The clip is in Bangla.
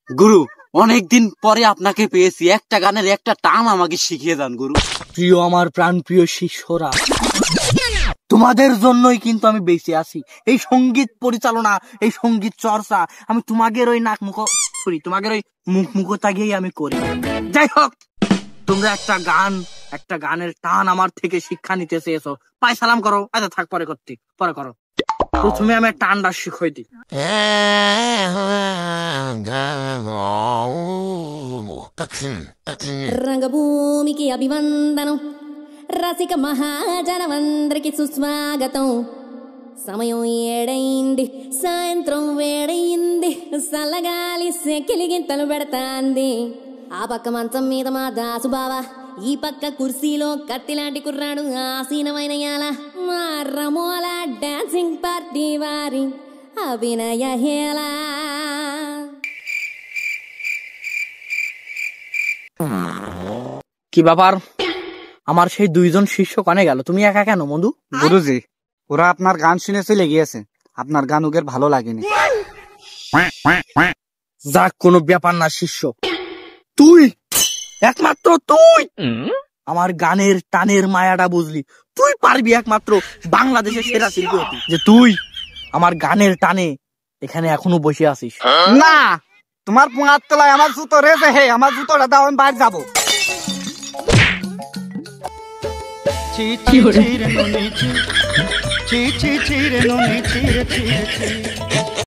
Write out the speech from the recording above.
গুরু, অনেকদিন পরে আপনাকে পেয়েছি, একটা গানের একটা টান আমাকে শিখিয়ে দেন গুরু। প্রিয় আমার প্রাণ প্রিয় শিষ্যরা, তোমাদের জন্যই কিন্তু আমি বেঁচে আছি। এই সঙ্গীত পরিচালনা, এই সঙ্গীত চর্চা আমি তোমাদের ওই নাক মুখ তোমাদের ওই মুখ মুখতাগিয়েই আমি করি। যাই হোক, তোমরা একটা গানের টান আমার থেকে শিক্ষা নিতে চেয়েছো, পায়ে সালাম করো। আচ্ছা থাক, পরে করো। প্রথমে আমি টানটা শিখাই দিই। రంగభూమికి అభివందనం, రసిక మహాజనమందరికి సుస్వాగతం. సమయం ఏడైంది, సాయంత్రం వేడయింది, సల్లగాలి సెకిలిగింతలు పెడతాంది. ఆ పక్క మంచం మీద మా దాసు బావ, ఈ పక్క కుర్సీలో కత్తిలాంటి కుర్రాడు ఆసీనమైన యాల. మా రమోల డాన్సింగ్ పార్టీ వారి అభినయ హేళ. কি ব্যাপার, আমার সেই দুইজন শিষ্য কানে গেল, তুমি একা কেন বন্ধু? গুরুজি, ওরা আপনার গান শুনে চলে গিয়েছে, আপনার গান ওদের ভালো লাগেনি। যাক, কোনো ব্যাপার না শিষ্য, একমাত্র তুই আমার গানের টানের মায়াটা বুঝলি। তুই পারবি একমাত্র বাংলাদেশের সেরা শিল্পী হতে, যে তুই আমার গানের টানে এখানে এখনো বসে আছিস। না, তোমার পোঙার তলায় আমার জুতো রেজে, হে আমার জুতোটা দাও, আমি বাইরে যাবো। ছি ছি ছি রে ননি ছি, ছি ছি ছি রে ননি ছি রে ছি ছি।